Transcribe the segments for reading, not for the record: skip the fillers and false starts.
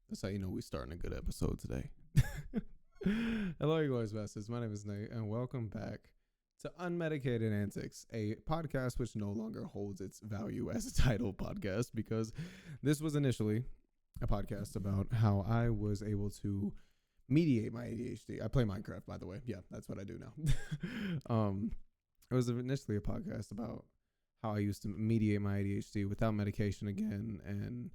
That's how you know we're starting a good episode today. Hello, you guys, bastards. My name is Nate, and welcome back to Unmedicated Antics, a podcast which no longer holds its value as a title podcast because this was initially a podcast about how I was able to mediate my ADHD. I play Minecraft, by the way. Yeah, that's what I do now. It was initially a podcast about how I used to mediate my ADHD without medication again, and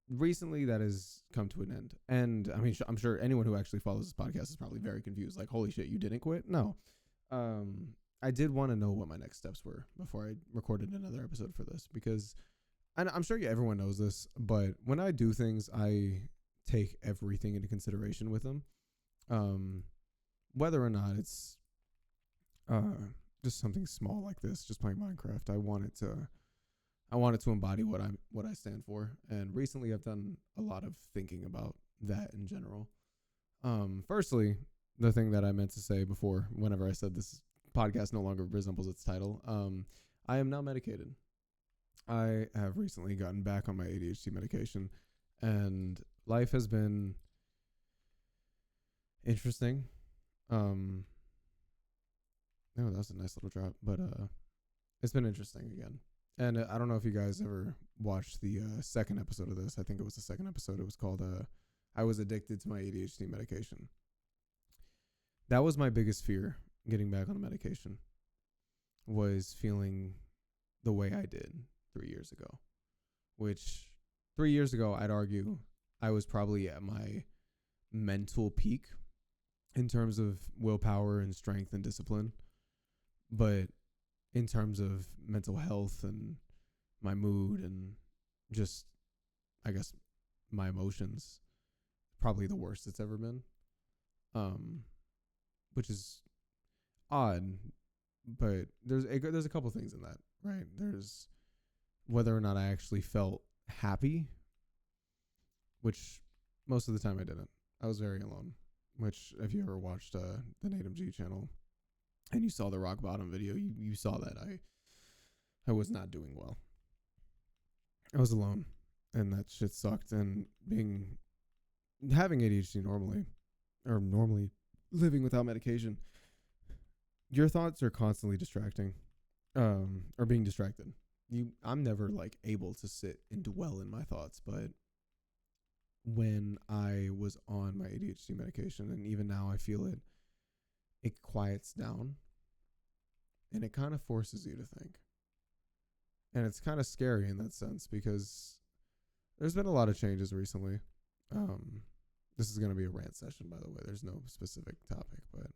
recently that has come to an end. And I mean, I'm sure anyone who actually follows this podcast is probably very confused. Like, holy shit, you didn't quit? No. I did want to know what my next steps were before I recorded another episode for this because I'm sure everyone knows this, but when I do things, I take everything into consideration with them. Whether or not it's just something small like this, just playing Minecraft, I wanted to embody what I stand for. And recently I've done a lot of thinking about that in general. Firstly, the thing that I meant to say before, whenever I said this podcast no longer resembles its title, I am now medicated. I have recently gotten back on my ADHD medication, and life has been interesting. No, that was a nice little drop, but it's been interesting again. And I don't know if you guys ever watched the second episode of this. I think it was the second episode. It was called I Was Addicted to My ADHD Medication. That was my biggest fear getting back on a medication, was feeling the way I did 3 years ago, which 3 years ago, I'd argue I was probably at my mental peak in terms of willpower and strength and discipline. But in terms of mental health and my mood and just, I guess, my emotions, probably the worst it's ever been. Which is odd, but there's a couple things in that, right? There's whether or not I actually felt happy, which most of the time I didn't. I was very alone, which if you ever watched the Nate MG channel and you saw the rock bottom video, you saw that I was not doing well. I was alone, and that shit sucked. And having ADHD normally living without medication, your thoughts are constantly distracting, or being distracted. I'm never like able to sit and dwell in my thoughts, but when I was on my ADHD medication, and even now I feel it quiets down, and it kind of forces you to think. And it's kind of scary in that sense because there's been a lot of changes recently. This is going to be a rant session, by the way. There's no specific topic, but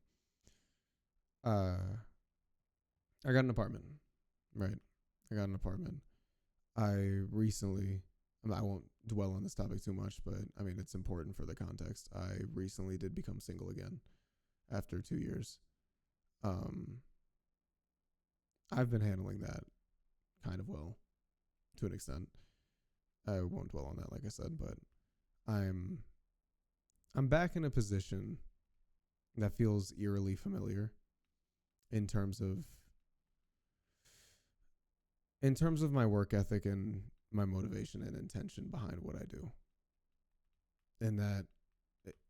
I got an apartment, right? I got an apartment. I won't dwell on this topic too much, but I mean, it's important for the context. I recently did become single again after 2 years. I've been handling that kind of well to an extent. I won't dwell on that, like I said, but I'm back in a position that feels eerily familiar in terms of my work ethic and my motivation and intention behind what I do. And that,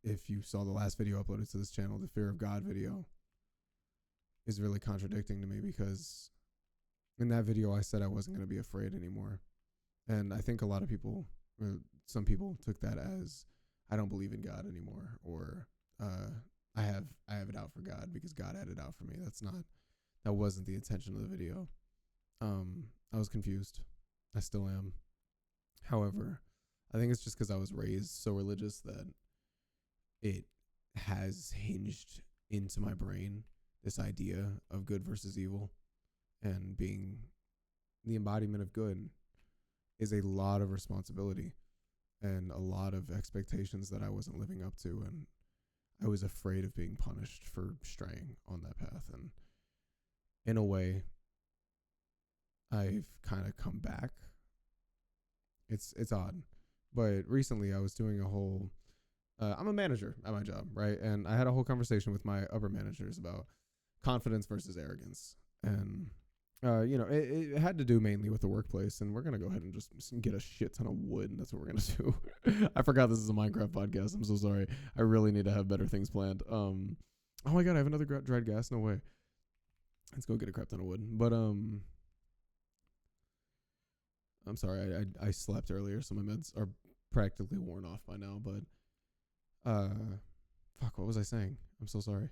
if you saw the last video uploaded to this channel, the Fear of God video, is really contradicting to me because in that video I said I wasn't going to be afraid anymore. And I think a lot of people, or some people, took that as I don't believe in God anymore, or I have it out for God because God had it out for me. That wasn't the intention of the video. I was confused. I still am. However, I think it's just because I was raised so religious that it has hinged into my brain this idea of good versus evil, and being the embodiment of good is a lot of responsibility and a lot of expectations that I wasn't living up to, and I was afraid of being punished for straying on that path. And in a way, I've kind of come back. It's odd, but recently I was doing a whole I'm a manager at my job, right? And I had a whole conversation with my upper managers about confidence versus arrogance. And it had to do mainly with the workplace, and we're gonna go ahead and just get a shit ton of wood, and that's what we're gonna do. I forgot this is a Minecraft podcast. I'm so sorry. I really need to have better things planned. Oh my god, I have another dried gas. No way. Let's go get a crap ton of wood. But I'm sorry. I slept earlier, so my meds are practically worn off by now. But fuck, what was I saying? I'm so sorry.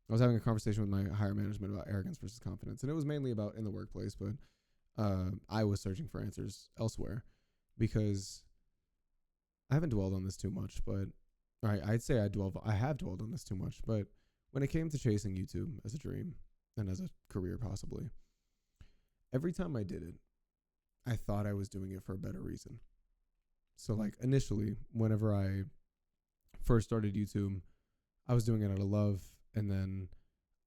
I was having a conversation with my higher management about arrogance versus confidence, and it was mainly about in the workplace, but I was searching for answers elsewhere because I haven't dwelled on this too much, but I'd say I have dwelled on this too much, but when it came to chasing YouTube as a dream and as a career possibly, every time I did it, I thought I was doing it for a better reason. So like initially, whenever I first started YouTube, I was doing it out of love. And then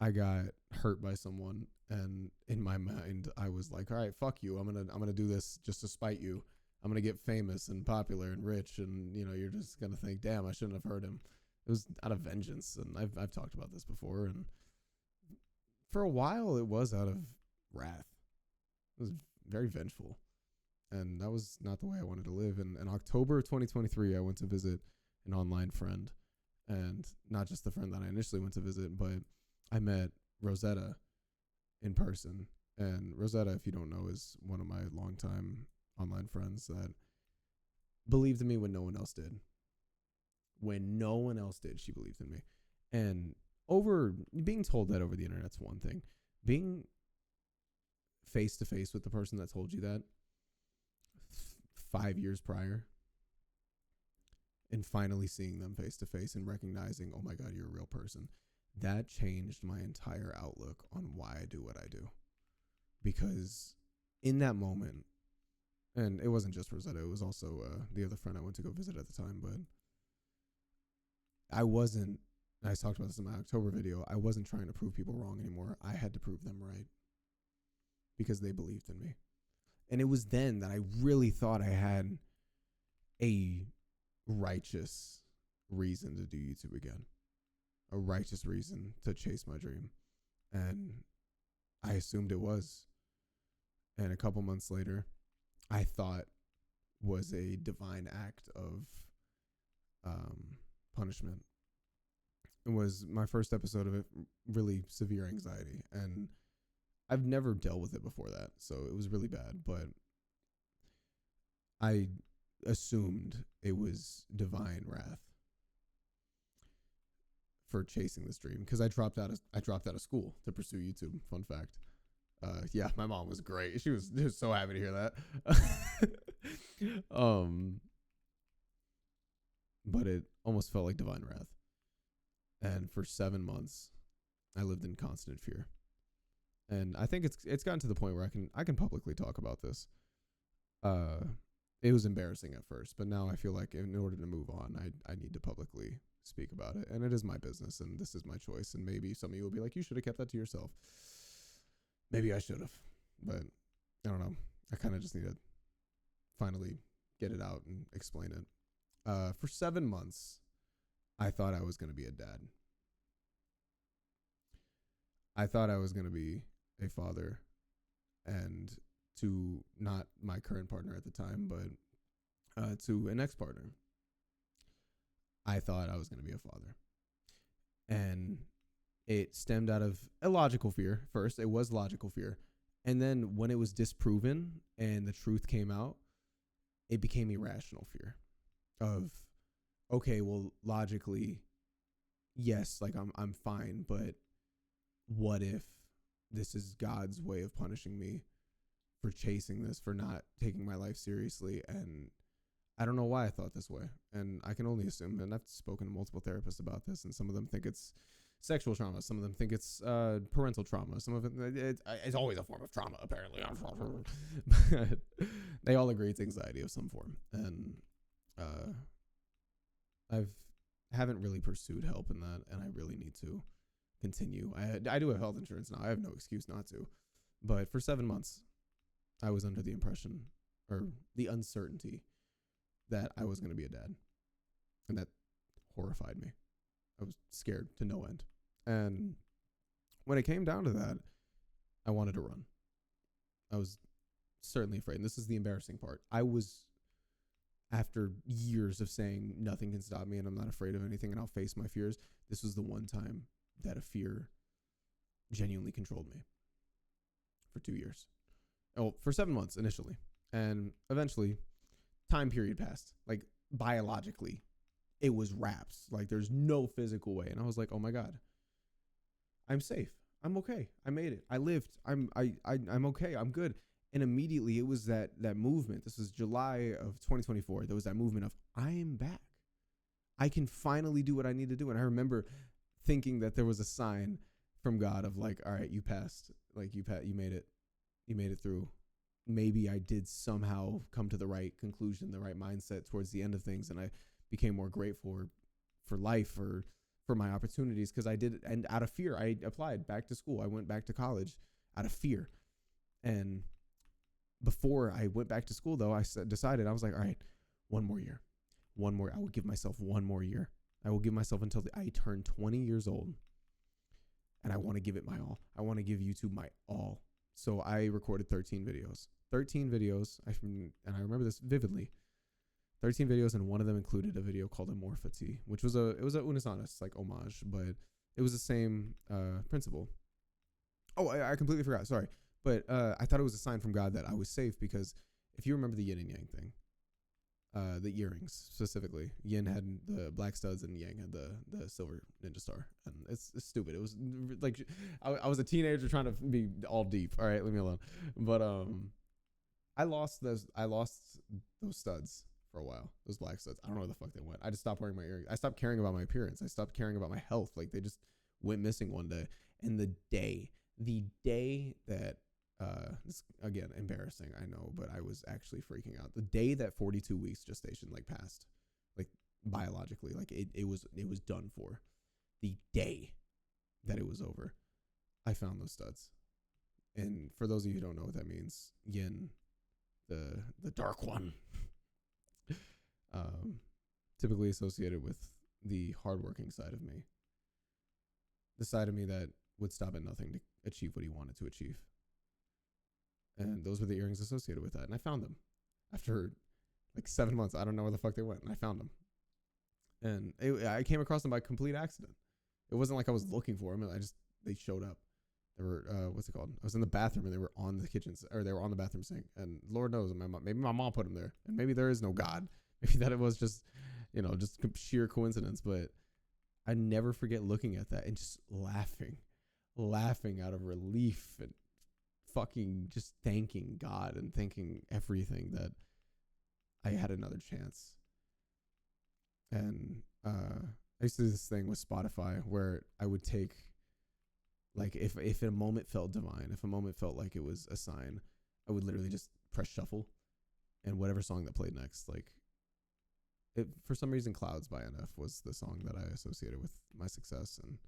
I got hurt by someone, and in my mind, I was like, "All right, fuck you. I'm gonna do this just to spite you. I'm gonna get famous and popular and rich, and you're just gonna think, damn, I shouldn't have hurt him." It was out of vengeance, and I've talked about this before. And for a while, it was out of wrath. It was very vengeful, and that was not the way I wanted to live. And in October of 2023, I went to visit an online friend. And not just the friend that I initially went to visit, but I met Rosetta in person. And Rosetta, if you don't know, is one of my longtime online friends that believed in me when no one else did. When no one else did, she believed in me. And being told that over the internet's one thing. Being face to face with the person that told you that 5 years prior, and finally seeing them face to face and recognizing, oh my God, you're a real person. That changed my entire outlook on why I do what I do. Because in that moment, and it wasn't just Rosetta, it was also the other friend I went to go visit at the time, but I talked about this in my October video, I wasn't trying to prove people wrong anymore. I had to prove them right because they believed in me. And it was then that I really thought I had a righteous reason to do YouTube again, a righteous reason to chase my dream, and I assumed it was. And a couple months later, I thought was a divine act of punishment. It was my first episode of it, really severe anxiety, and I've never dealt with it before that, so it was really bad, but I assumed it was divine wrath for chasing this dream because I dropped out of school to pursue YouTube. Fun fact. Yeah, my mom was great. She was so happy to hear that. But it almost felt like divine wrath. And for 7 months, I lived in constant fear. And I think it's gotten to the point where I can publicly talk about this. It was embarrassing at first, but now I feel like in order to move on, I need to publicly speak about it. And it is my business, and this is my choice. And maybe some of you will be like, you should have kept that to yourself. Maybe I should have, but I don't know. I kind of just need to finally get it out and explain it. For 7 months, I thought I was going to be a dad. I thought I was going to be a father, and to not my current partner at the time, but to an ex-partner. I thought I was going to be a father. And it stemmed out of a logical fear. First, it was logical fear. And then when it was disproven and the truth came out, it became irrational fear of, okay, well, logically, yes, like I'm fine, but what if this is God's way of punishing me for chasing this, for not taking my life seriously? And I don't know why I thought this way. And I can only assume, and I've spoken to multiple therapists about this, and some of them think it's sexual trauma. Some of them think it's parental trauma. Some of it's always a form of trauma, apparently. But they all agree it's anxiety of some form. And haven't really pursued help in that, and I really need to continue. I do have health insurance now. I have no excuse not to. But for 7 months, I was under the impression, or the uncertainty, that I was going to be a dad. And that horrified me. I was scared to no end. And when it came down to that, I wanted to run. I was certainly afraid. And this is the embarrassing part. I was, after years of saying nothing can stop me and I'm not afraid of anything and I'll face my fears, this was the one time that a fear genuinely controlled me for 2 years. Oh, for 7 months initially. And eventually, time period passed. Like, biologically, it was wraps. Like, there's no physical way. And I was like, oh my God, I'm safe. I'm okay. I made it. I lived. I'm okay. I'm good. And immediately it was that movement. This was July of 2024. There was that movement of, I am back. I can finally do what I need to do. And I remember thinking that there was a sign from God of like, all right, you passed. Like you made it. You made it through. Maybe I did somehow come to the right conclusion, the right mindset towards the end of things. And I became more grateful for life, for my opportunities, because I did. And out of fear, I applied back to school. I went back to college out of fear. And before I went back to school, though, I decided, I was like, all right, one more year. I will give myself one more year. I will give myself until I turn 20 years old. And I want to give it my all. I want to give YouTube my all. So I recorded 13 videos. And I remember this vividly. 13 videos, and one of them included a video called Amorphity, which was a Unisonis like homage, but it was the same principle. Oh, I completely forgot. Sorry. But I thought it was a sign from God that I was safe, because if you remember the yin and yang thing, the earrings specifically, yin had the black studs and yang had the silver ninja star. And it's stupid. It was like, I was a teenager trying to be all deep. All right, leave me alone. But I lost those studs for a while, those black studs. I don't know where the fuck they went. I just stopped wearing my earrings. I stopped caring about my appearance. I stopped caring about my health. Like, they just went missing one day. And the day that this, again, embarrassing, I know, but I was actually freaking out. The day that 42 weeks gestation like passed, like biologically, like it was done for. The day that it was over, I found those studs. And for those of you who don't know what that means, yin, the dark one, typically associated with the hardworking side of me, the side of me that would stop at nothing to achieve what he wanted to achieve. And those were the earrings associated with that. And I found them after like 7 months. I don't know where the fuck they went. And I found them. And I came across them by complete accident. It wasn't like I was looking for them. They showed up. They were, what's it called? I was in the bathroom and they were on the they were on the bathroom sink. And Lord knows, maybe my mom put them there. And maybe there is no God. Maybe that it was just, just sheer coincidence. But I never forget looking at that and just laughing out of relief and fucking just thanking God and thanking everything that I had another chance. And I used to do this thing with Spotify where I would take, like, if a moment felt divine, if a moment felt like it was a sign, I would literally just press shuffle, and whatever song that played next, like, for some reason, Clouds by NF was the song that I associated with my success. And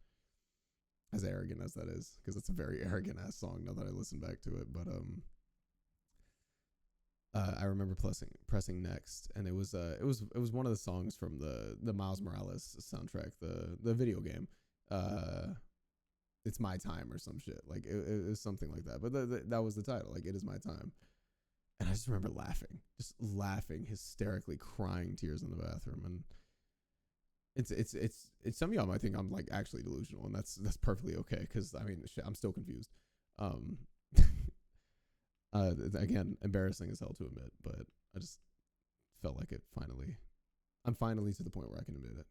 as arrogant as that is, because it's a very arrogant ass song now that I listen back to it, but I remember pressing next, and it was one of the songs from the Miles Morales soundtrack, the video game. It's My Time or some shit, like it was something like that. But that was the title, like It Is My Time. And I just remember laughing hysterically, crying tears in the bathroom. And it's some of y'all might think I'm like actually delusional, and that's perfectly okay, because I mean, shit, I'm still confused. Again, embarrassing as hell to admit, but I just felt like I'm finally to the point where I can admit it.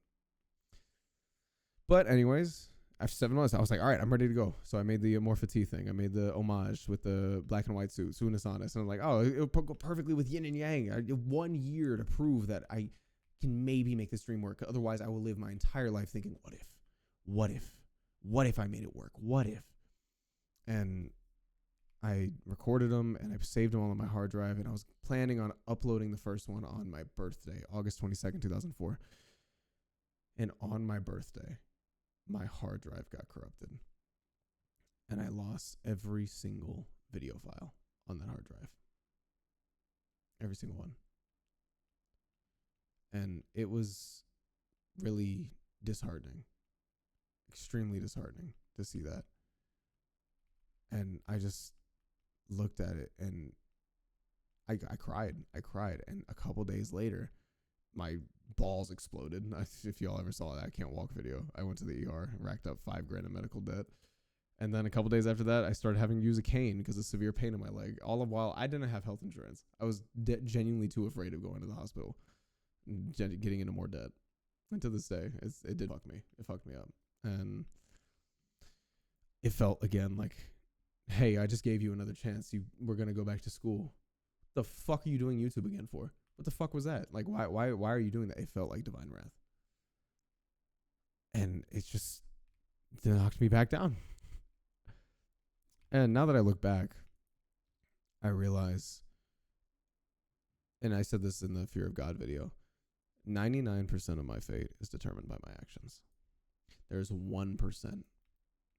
But anyways, after 7 months, I was like, all right, I'm ready to go. So I made the Amorphity thing. I made the homage with the black and white suit, Unisonis. And I'm like, oh, it'll go perfectly with yin and yang. I have 1 year to prove that I can maybe make this dream work. Otherwise, I will live my entire life thinking, what if I made it work? What if? And I recorded them and I saved them all on my hard drive. And I was planning on uploading the first one on my birthday, August 22nd, 2004. And on my birthday, my hard drive got corrupted, and I lost every single video file on that hard drive. Every single one. And it was really disheartening, extremely disheartening to see that. And I just looked at it and I cried. And a couple days later, my balls exploded. If y'all ever saw that I can't walk video, I went to the ER, racked up $5,000 in medical debt. And then a couple days after that, I started having to use a cane because of severe pain in my leg. All the while, I didn't have health insurance. I was genuinely too afraid of going to the hospital, getting into more debt. And to this day, it did fuck me. It fucked me up. And it felt again like, hey, I just gave you another chance. We're going to go back to school. The fuck are you doing YouTube again for? What the fuck was that? Like, why are you doing that? It felt like divine wrath. And it just knocked me back down. And now that I look back, I realize, and I said this in the Fear of God video, 99% of my fate is determined by my actions. There's 1%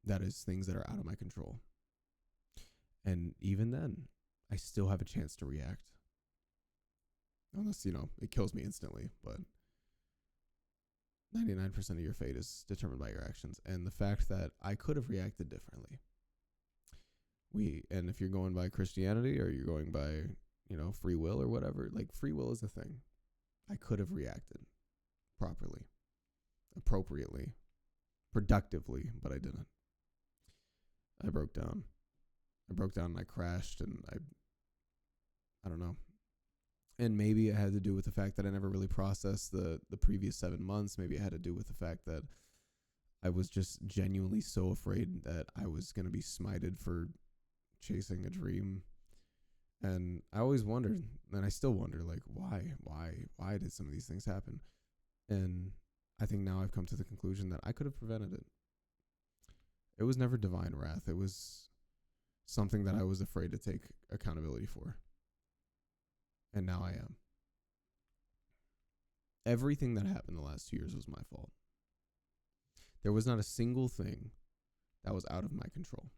that is things that are out of my control. And even then, I still have a chance to react. Unless, it kills me instantly, but 99% of your fate is determined by your actions. And the fact that I could have reacted differently. And if you're going by Christianity or you're going by, free will or whatever, like free will is a thing. I could have reacted properly, appropriately, productively, but I didn't. I broke down and I crashed and I don't know. And maybe it had to do with the fact that I never really processed the previous 7 months. Maybe it had to do with the fact that I was just genuinely so afraid that I was going to be smited for chasing a dream. And I always wondered, and I still wonder, like, why did some of these things happen? And I think now I've come to the conclusion that I could have prevented it. It was never divine wrath. It was something that I was afraid to take accountability for. And now I am. Everything that happened the last 2 years was my fault. There was not a single thing that was out of my control.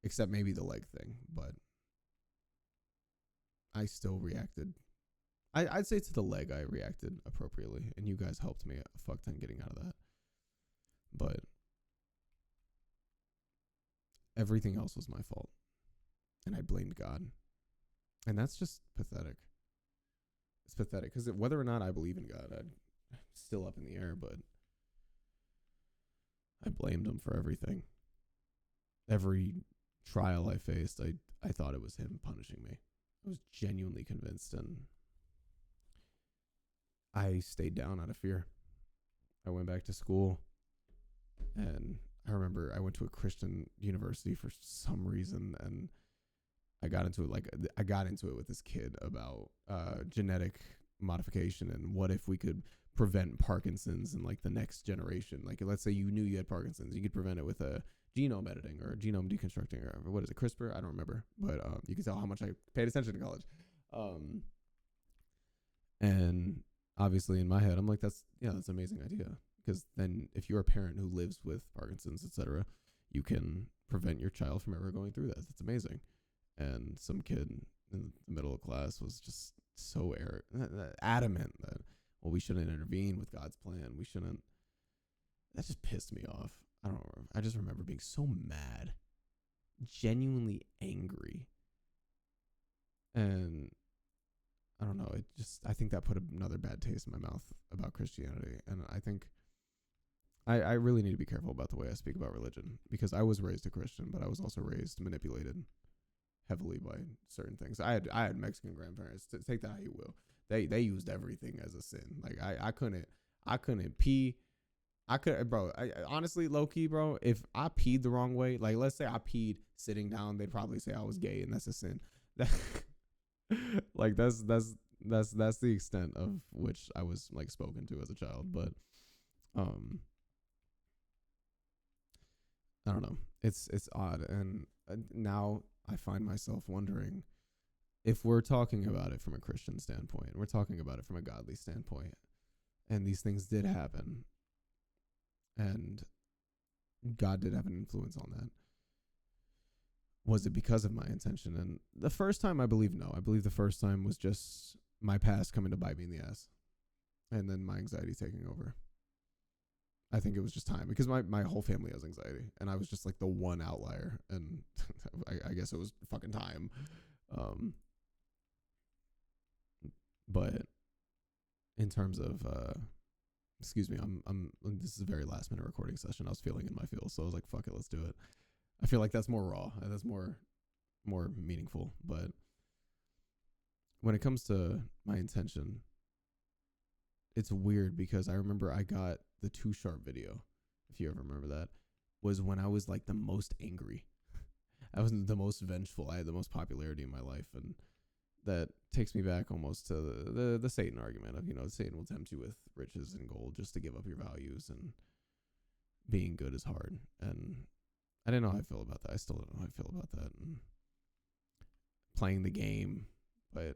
Except maybe the leg thing, but I still reacted. I'd say to the leg I reacted appropriately, and you guys helped me a fuck ton getting out of that. But everything else was my fault. And I blamed God. And that's just pathetic. It's pathetic because whether or not I believe in God, I'm still up in the air, but I blamed him for everything. Every trial I faced, I thought it was him punishing me. I was genuinely convinced, and I stayed down out of fear. I went back to school, and I remember I went to a Christian university for some reason, and I got into it with this kid about genetic modification and what if we could prevent Parkinson's in like the next generation. Like, let's say you knew you had Parkinson's, you could prevent it with a genome editing or genome deconstructing or what is it, CRISPR? I don't remember, but you can tell how much I paid attention in college. And obviously in my head, I'm like, that's an amazing idea, because then if you're a parent who lives with Parkinson's, etc., you can prevent your child from ever going through that. That's amazing. And some kid in the middle of class was just so adamant that, well, we shouldn't intervene with God's plan. We shouldn't. That just pissed me off. I just remember being so mad, genuinely angry. And I don't know. I think that put another bad taste in my mouth about Christianity. And I think I really need to be careful about the way I speak about religion, because I was raised a Christian, but I was also manipulated heavily by certain things. I had Mexican grandparents. Take that how you will. They used everything as a sin. Like I couldn't pee. Honestly, low key, bro, if I peed the wrong way, like let's say I peed sitting down, they'd probably say I was gay, and that's a sin. Like that's the extent of which I was like spoken to as a child. But I don't know. It's odd, and now I find myself wondering if we're talking about it from a Christian standpoint, we're talking about it from a godly standpoint, and these things did happen, and God did have an influence on that. Was it because of my intention? And the first time, I believe no. I believe the first time was just my past coming to bite me in the ass, and then my anxiety taking over. I think it was just time because my whole family has anxiety, and I was just like the one outlier, and I guess it was fucking time. Um, but in terms of excuse me, I'm this is a very last minute recording session. I was feeling in my feels, so I was like, fuck it, let's do it. I feel like that's more raw. That's more meaningful. But when it comes to my intention, it's weird because I remember I got the Too Sharp video, if you ever remember that, was when I was like the most angry. I was the most vengeful. I had the most popularity in my life, and that takes me back almost to the Satan argument of, Satan will tempt you with riches and gold just to give up your values, and being good is hard. And I didn't know how I feel about that. I still don't know how I feel about that. And playing the game, but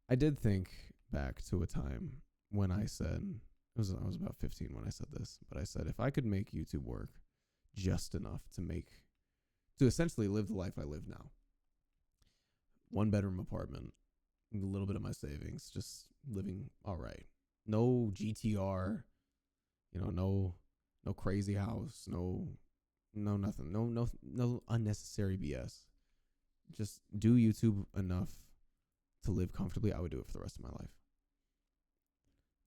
I did think back to a time when I said, I was about 15 when I said this, but I said if I could make YouTube work just enough to essentially live the life I live now, 1-bedroom apartment, a little bit of my savings, just living all right, no GTR, no crazy house, no nothing, no unnecessary BS, just do YouTube enough to live comfortably, I would do it for the rest of my life.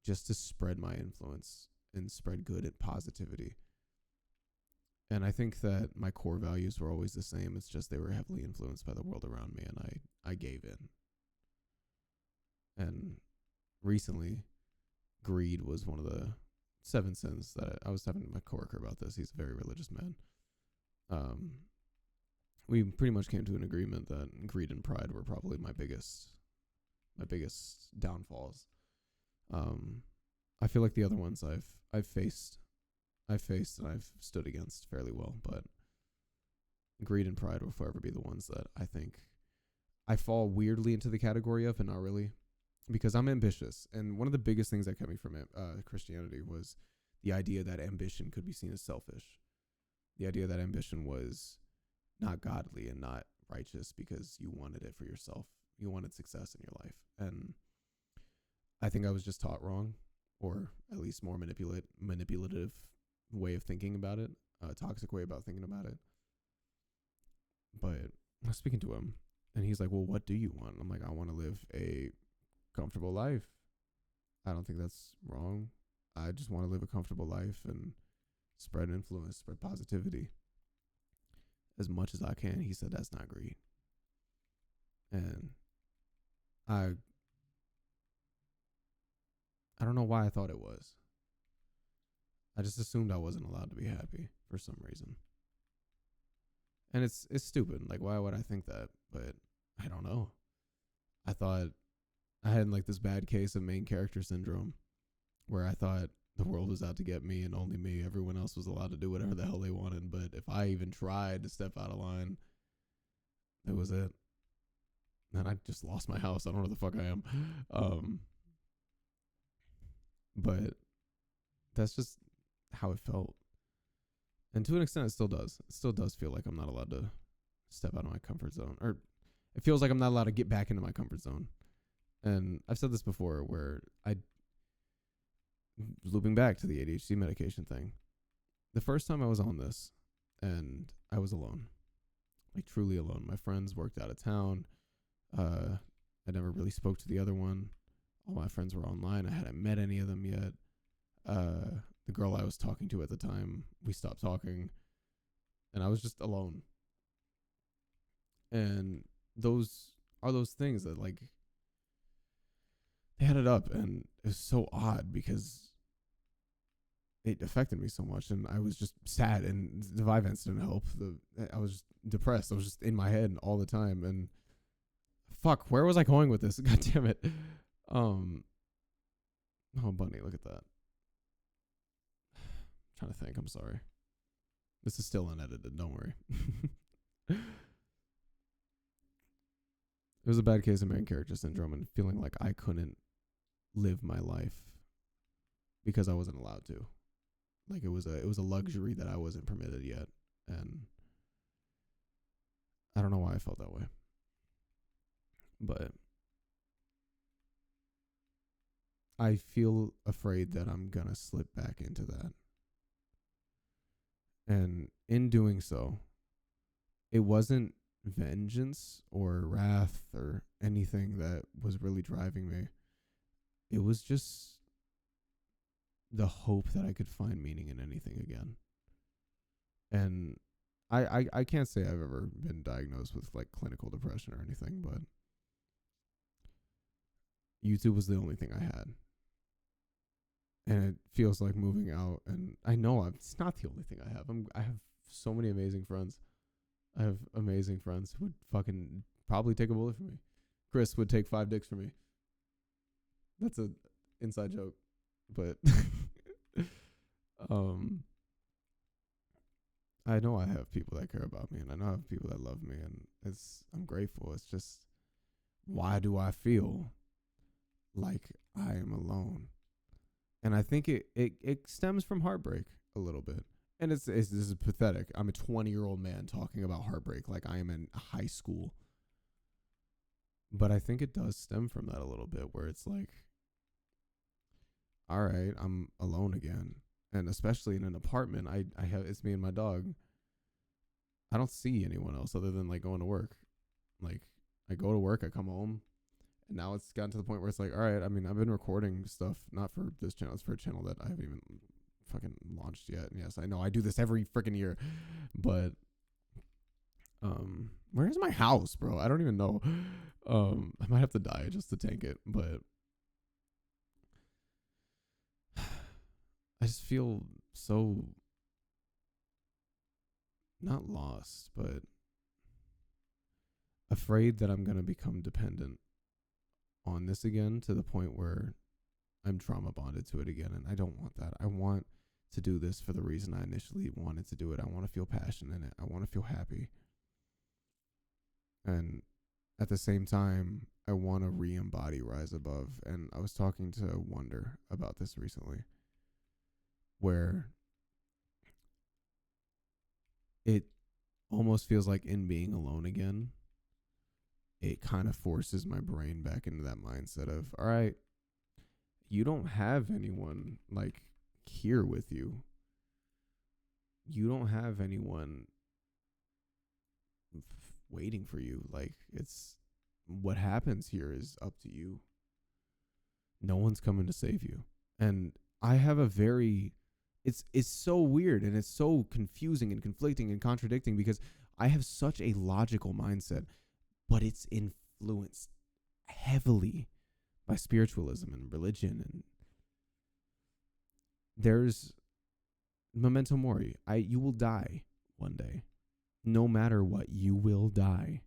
Just to spread my influence and spread good and positivity. And I think that my core values were always the same. It's just they were heavily influenced by the world around me, and I gave in. And recently, greed was one of the 7 sins that I was talking to my coworker about this. He's a very religious man. We pretty much came to an agreement that greed and pride were probably my biggest downfalls. I feel like the other ones I've faced and I've stood against fairly well, but greed and pride will forever be the ones that I think I fall weirdly into the category of, and not really, because I'm ambitious. And one of the biggest things that kept me from Christianity was the idea that ambition could be seen as selfish. The idea that ambition was not godly and not righteous because you wanted it for yourself. You wanted success in your life. And I think I was just taught wrong, or at least more manipulative way of thinking about it, a toxic way about thinking about it. But I was speaking to him, and he's like, well, what do you want? I'm like, I want to live a comfortable life. I don't think that's wrong. I just want to live a comfortable life and spread influence, spread positivity as much as I can. He said, that's not greed. And I don't know why I thought it was. I just assumed I wasn't allowed to be happy for some reason. And it's stupid. Like, why would I think that? But I don't know. I thought I had like this bad case of main character syndrome where I thought the world was out to get me and only me. Everyone else was allowed to do whatever the hell they wanted. But if I even tried to step out of line, that was it. And I just lost my house. I don't know where the fuck I am. But that's just how it felt. And to an extent, it still does. It still does feel like I'm not allowed to step out of my comfort zone. Or it feels like I'm not allowed to get back into my comfort zone. And I've said this before where looping back to the ADHD medication thing. The first time I was on this and I was alone. Like truly alone. My friends worked out of town. I never really spoke to the other one. All my friends were online. I hadn't met any of them yet. The girl I was talking to at the time, we stopped talking. And I was just alone. And those are those things that like they added up, and it was so odd because it affected me so much, and I was just sad, and the Vyvanse didn't help. I was just depressed. I was just in my head all the time, and fuck, where was I going with this? God damn it. Oh, Bunny, look at that. I'm trying to think. I'm sorry. This is still unedited. Don't worry. It was a bad case of main character syndrome and feeling like I couldn't live my life because I wasn't allowed to. Like it was a luxury that I wasn't permitted yet, and I don't know why I felt that way. But I feel afraid that I'm gonna slip back into that And in doing so, it wasn't vengeance or wrath or anything that was really driving me. It was just the hope that I could find meaning in anything again. And I can't say I've ever been diagnosed with like clinical depression or anything, but YouTube was the only thing I had. And it feels like moving out, and I know it's not the only thing I have. I have so many amazing friends. I have amazing friends who would fucking probably take a bullet for me. Chris would take 5 dicks for me. That's a inside joke, but I know I have people that care about me, and I know I have people that love me, and I'm grateful. It's just, why do I feel like I am alone? And I think it stems from heartbreak a little bit. And this is pathetic. I'm a 20-year-old man talking about heartbreak like I am in high school. But I think it does stem from that a little bit, where it's like, all right, I'm alone again. And especially in an apartment, I have, it's me and my dog. I don't see anyone else other than like going to work. Like, I go to work, I come home, and now it's gotten to the point where it's like, all right, I mean, I've been recording stuff, not for this channel, it's for a channel that I haven't even fucking launched yet. And yes, I know I do this every freaking year, but where's my house, bro? I don't even know. I might have to die just to tank it, but I just feel so not lost, but afraid that I'm going to become dependent on this again, to the point where I'm trauma bonded to it again. And I don't want that. I want to do this for the reason I initially wanted to do it. I want to feel passion in it. I want to feel happy. And at the same time, I want to re-embody Rise Above. And I was talking to Wonder about this recently, where it almost feels like in being alone again, it kind of forces my brain back into that mindset of, all right, you don't have anyone like here with you. You don't have anyone waiting for you. Like, it's, what happens here is up to you. No one's coming to save you. And I have a very, it's so weird, and it's so confusing and conflicting and contradicting, because I have such a logical mindset, but it's influenced heavily by spiritualism and religion. And there's memento mori. You will die one day. No matter what, you will die.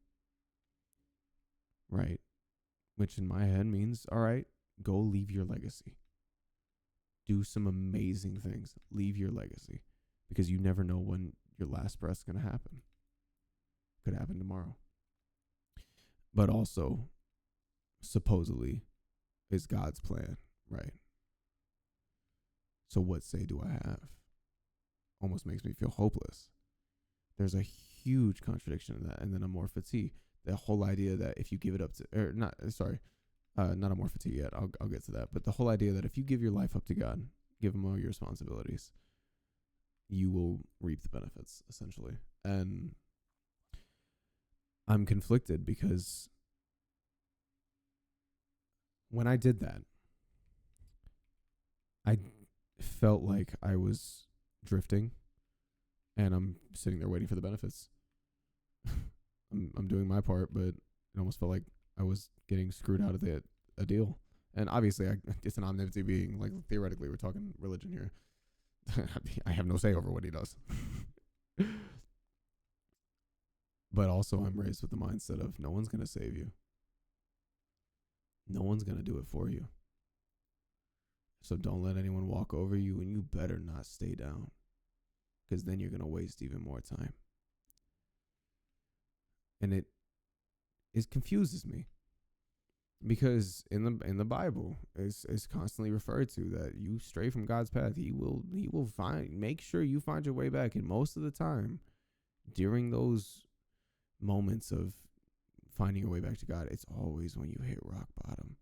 Right? Which in my head means, all right, go leave your legacy. Do some amazing things. Leave your legacy. Because you never know when your last breath's going to happen. Could happen tomorrow. But also, supposedly, is God's plan, right? So what say do I have? Almost makes me feel hopeless. There's a huge contradiction in that. And then amorphity, the whole idea that if you give it up to, or not, sorry, not amorphity yet, I'll get to that. But the whole idea that if you give your life up to God, give him all your responsibilities, you will reap the benefits, essentially. And I'm conflicted, because when I did that, I felt like I was drifting, and I'm sitting there waiting for the benefits. I'm doing my part, but it almost felt like I was getting screwed out of a deal. And obviously, it's an omnipotent being. Like, theoretically, we're talking religion here. I have no say over what he does. But also, I'm raised with the mindset of no one's going to save you. No one's going to do it for you. So don't let anyone walk over you, and you better not stay down, because then you're going to waste even more time. And it confuses me, because in the Bible, it's constantly referred to that you stray from God's path, he will make sure you find your way back. And most of the time, during those moments of finding your way back to God, it's always when you hit rock bottom.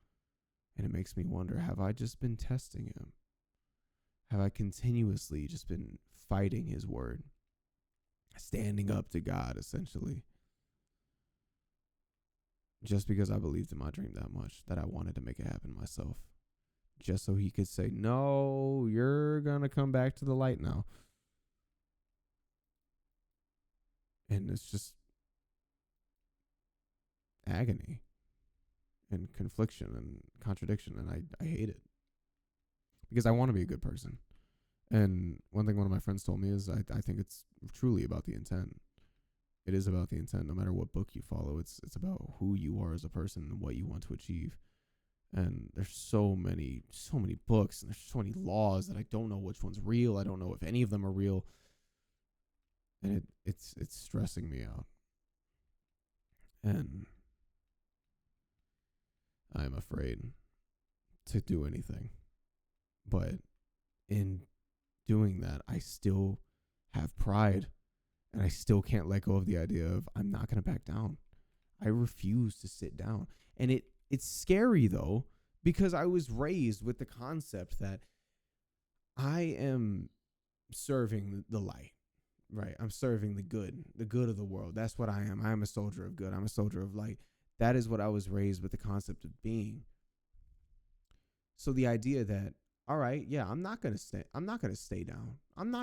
And it makes me wonder, have I just been testing him? Have I continuously just been fighting his word? standing up to God, essentially. Just because I believed in my dream that much that I wanted to make it happen myself. Just so he could say, no, you're going to come back to the light now. And it's just agony and confliction and contradiction. And I hate it. Because I want to be a good person. And one thing one of my friends told me is I think it's truly about the intent. It is about the intent. No matter what book you follow, it's about who you are as a person and what you want to achieve. And there's so many books and there's so many laws that I don't know which one's real. I don't know if any of them are real. And it's stressing me out. And I'm afraid to do anything. But in doing that, I still have pride. And I still can't let go of the idea of I'm not going to back down. I refuse to sit down. And it's scary, though, because I was raised with the concept that I am serving the light, right? I'm serving the good of the world. That's what I am. I am a soldier of good. I'm a soldier of light. That is what I was raised with the concept of being. So the idea that, all right, yeah, I'm not going to stay down. I'm not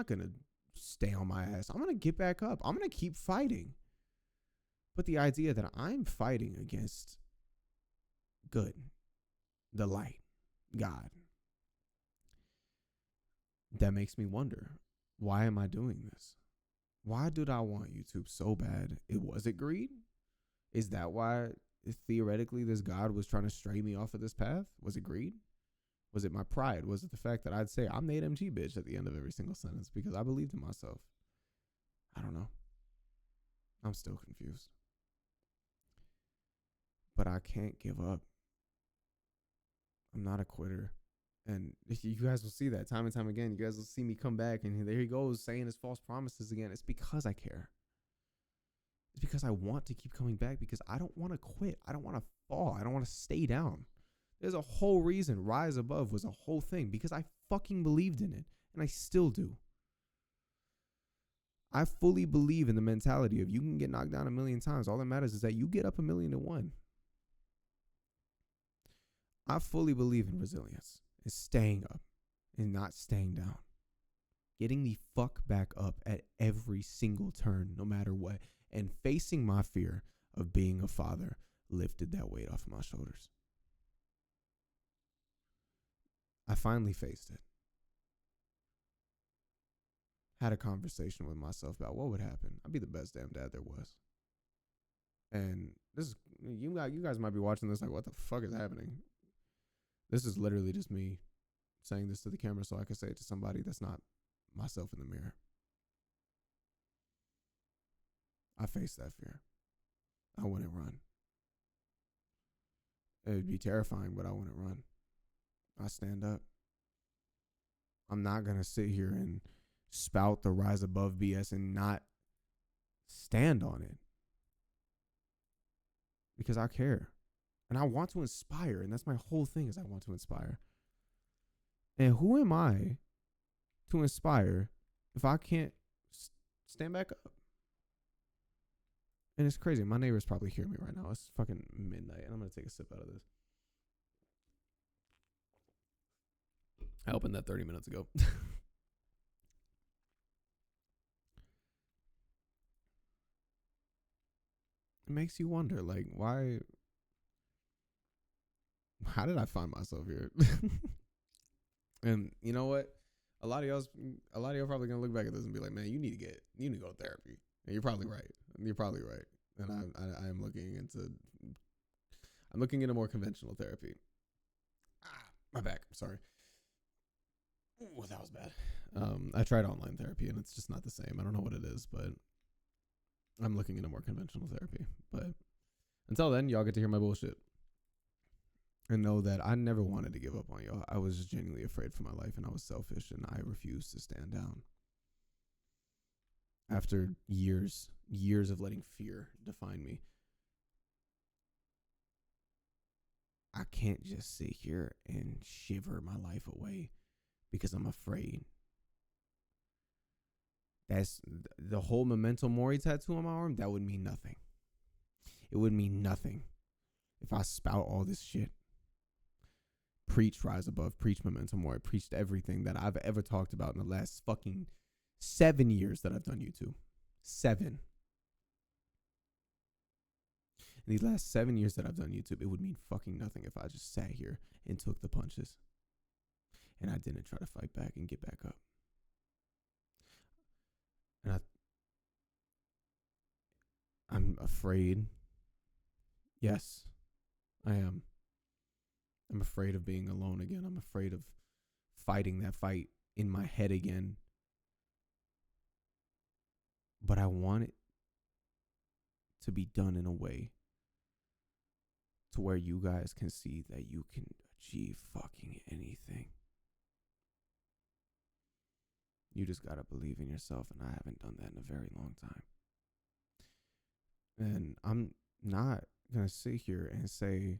going to stay on my ass. I'm going to get back up. I'm going to keep fighting. But the idea that I'm fighting against good, the light, God, that makes me wonder, why am I doing this? Why did I want YouTube so bad? Was it greed? Is that why theoretically this God was trying to stray me off of this path? Was it greed? Was it my pride? Was it the fact that I'd say I'm the MG bitch at the end of every single sentence because I believed in myself? I don't know. I'm still confused. But I can't give up. I'm not a quitter. And you guys will see that time and time again. You guys will see me come back and there he goes saying his false promises again. It's because I care. It's because I want to keep coming back because I don't want to quit. I don't want to fall. I don't want to stay down. There's a whole reason Rise Above was a whole thing because I fucking believed in it and I still do. I fully believe in the mentality of you can get knocked down 1,000,000 times. All that matters is that you get up 1,000,001. I fully believe in resilience. Is staying up and not staying down. Getting the fuck back up at every single turn, no matter what. And facing my fear of being a father lifted that weight off of my shoulders. I finally faced it. Had a conversation with myself about what would happen. I'd be the best damn dad there was. And this is, you guys might be watching this like, what the fuck is happening? This is literally just me saying this to the camera so I can say it to somebody that's not myself in the mirror. I faced that fear. I wouldn't run. It would be terrifying, but I wouldn't run. I stand up. I'm not going to sit here and spout the Rise Above BS and not stand on it. Because I care. And I want to inspire. And that's my whole thing is I want to inspire. And who am I to inspire if I can't stand back up? And it's crazy. My neighbors probably hear me right now. It's fucking midnight. And I'm going to take a sip out of this. I opened that 30 minutes ago. It makes you wonder, like, why... How did I find myself here? And you know what? A lot of y'all probably gonna look back at this and be like, "Man, you need to go to therapy." And you're probably right. And I'm looking into more conventional therapy. My back. Sorry. Ooh, that was bad. I tried online therapy and it's just not the same. I don't know what it is, but I'm looking into more conventional therapy. But until then, y'all get to hear my bullshit. And know that I never wanted to give up on y'all. I was genuinely afraid for my life and I was selfish and I refused to stand down. After years of letting fear define me, I can't just sit here and shiver my life away because I'm afraid. That's the whole Memento Mori tattoo on my arm. That would mean nothing. It would mean nothing if I spout all this shit. Preach rise above, preach Memento Mori, preached everything that I've ever talked about in the last fucking 7 years that I've done YouTube. 7. In these last 7 years that I've done YouTube, it would mean fucking nothing if I just sat here and took the punches and I didn't try to fight back and get back up. And I'm afraid. Yes, I am. I'm afraid of being alone again. I'm afraid of fighting that fight in my head again. But I want it to be done in a way to where you guys can see that you can achieve fucking anything. You just gotta believe in yourself, and I haven't done that in a very long time. And I'm not gonna sit here and say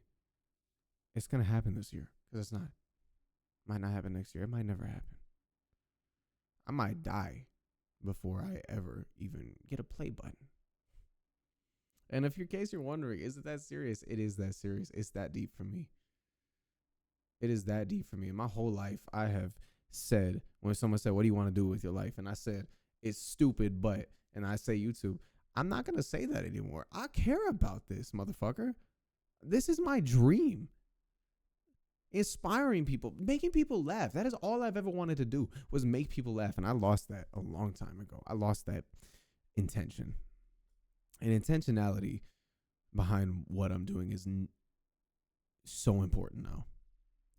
it's gonna happen this year, because it's not. It might not happen next year. It might never happen. I might die before I ever even get a play button. And if in case you're wondering, is it that serious? It is that serious. It's that deep for me. It is that deep for me. In my whole life, I have said, when someone said, what do you want to do with your life? And I said, it's stupid, but, and I say YouTube, I'm not going to say that anymore. I care about this, motherfucker. This is my dream. Inspiring people, making people laugh. That is all I've ever wanted to do, was make people laugh. And I lost that a long time ago. I lost that intention. And intentionality behind what I'm doing is so important now.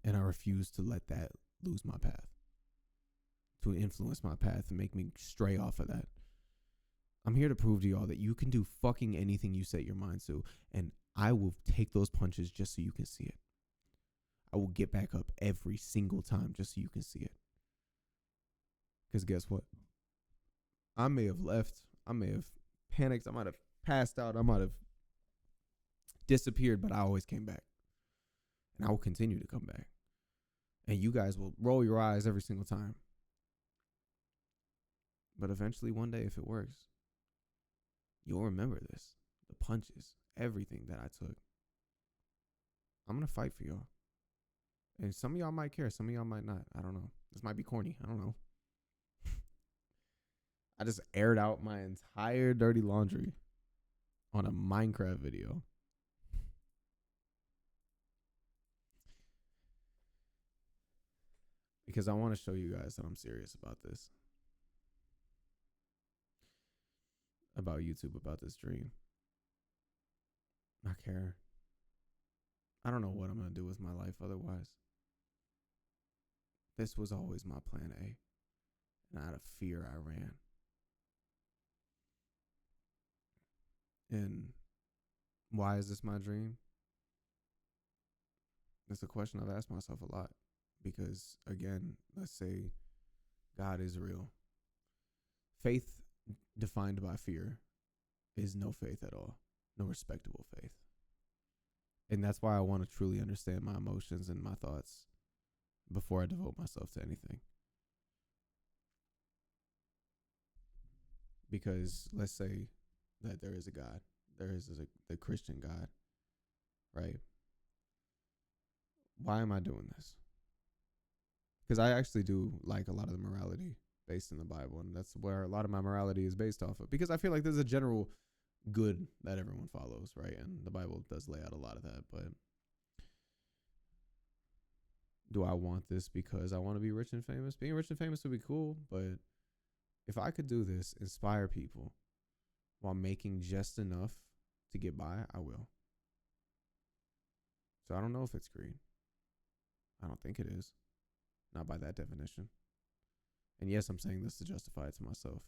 And I refuse to let that lose my path, to influence my path and make me stray off of that. I'm here to prove to y'all that you can do fucking anything you set your mind to, and I will take those punches just so you can see it. I will get back up every single time just so you can see it. Because guess what? I may have left. I may have panicked. I might have passed out. I might have disappeared, but I always came back. And I will continue to come back. And you guys will roll your eyes every single time. But eventually, one day, if it works, you'll remember this. The punches, everything that I took. I'm going to fight for y'all. And some of y'all might care. Some of y'all might not. I don't know. This might be corny. I don't know. I just aired out my entire dirty laundry on a Minecraft video. Because I want to show you guys that I'm serious about this. About YouTube, about this dream. I care. I don't know what I'm going to do with my life otherwise. This was always my plan A. And out of fear, I ran. And why is this my dream? That's a question I've asked myself a lot. Because, again, let's say God is real. Faith defined by fear is no faith at all. No respectable faith. And that's why I want to truly understand my emotions and my thoughts before I devote myself to anything. Because let's say that there is a God. There is the Christian God, right? Why am I doing this? Because I actually do like a lot of the morality based in the Bible, and that's where a lot of my morality is based off of. Because I feel like there's a general good that everyone follows, right? And the Bible does lay out a lot of that. But do I want this because I want to be rich and famous? Being rich and famous would be cool, but if I could do this, inspire people while making just enough to get by, I will. So I don't know if it's greed. I don't think it is. Not by that definition. And yes, I'm saying this to justify it to myself.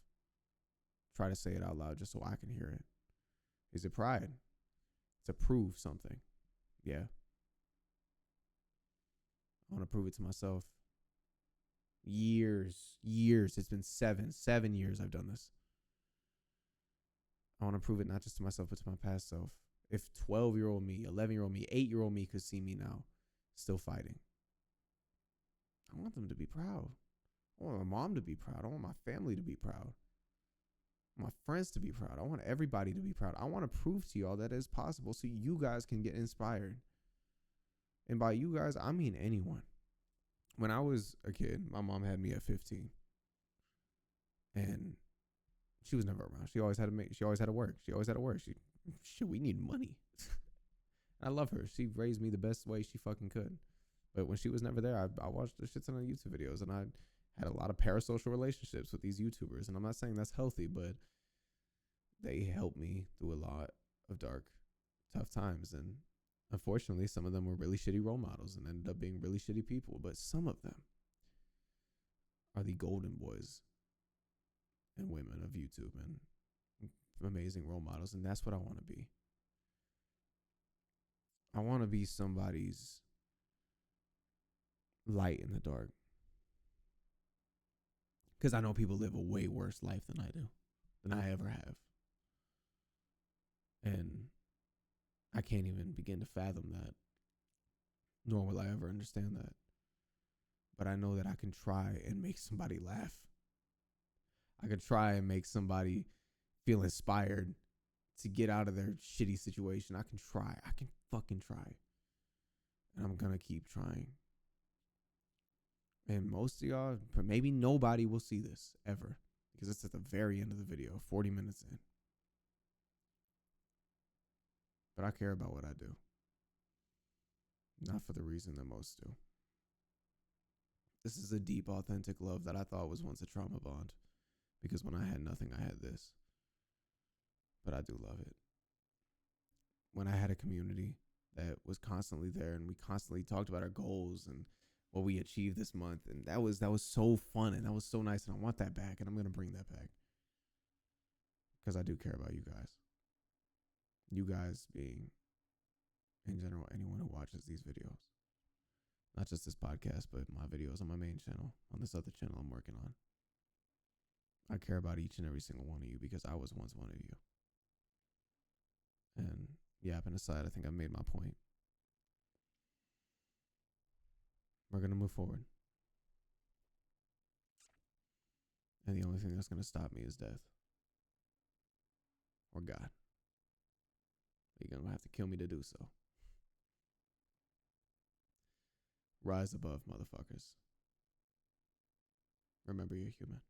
Try to say it out loud just so I can hear it. Is it pride? To prove something. Yeah. I want to prove it to myself. Years. It's been 7 years I've done this. I want to prove it not just to myself, but to my past self. If 12-year-old me, 11-year-old me, 8-year-old me could see me now, still fighting. I want them to be proud. I want my mom to be proud. I want my family to be proud. my friends to be proud. I want everybody to be proud. I want to prove to y'all that it's possible so you guys can get inspired. And by you guys, I mean anyone. When I was a kid, my mom had me at 15. And she was never around. She always had to work. We need money. I love her. She raised me the best way she fucking could. But when she was never there, I watched a shit ton of YouTube videos, and I had a lot of parasocial relationships with these YouTubers. And I'm not saying that's healthy, but they helped me through a lot of dark, tough times. And unfortunately, some of them were really shitty role models and ended up being really shitty people. But some of them are the golden boys and women of YouTube and amazing role models. And that's what I want to be. I want to be somebody's light in the dark. Because I know people live a way worse life than I do, than I ever have. And I can't even begin to fathom that, nor will I ever understand that. But I know that I can try and make somebody laugh. I can try and make somebody feel inspired to get out of their shitty situation. I can try. I can fucking try. And I'm going to keep trying. And most of y'all, maybe nobody will see this ever, because it's at the very end of the video, 40 minutes in. But I care about what I do. Not for the reason that most do. This is a deep, authentic love that I thought was once a trauma bond. Because when I had nothing, I had this. But I do love it. When I had a community that was constantly there, and we constantly talked about our goals and what we achieved this month, and that was so fun, and that was so nice, and I want that back, and I'm going to bring that back. Because I do care about you guys. You guys being, in general, anyone who watches these videos. Not just this podcast, but my videos on my main channel, on this other channel I'm working on. I care about each and every single one of you because I was once one of you. And yapping aside, I think I made my point. We're going to move forward. And the only thing that's going to stop me is death. Or God. You're going to have to kill me to do so. Rise above, motherfuckers. Remember, you're human.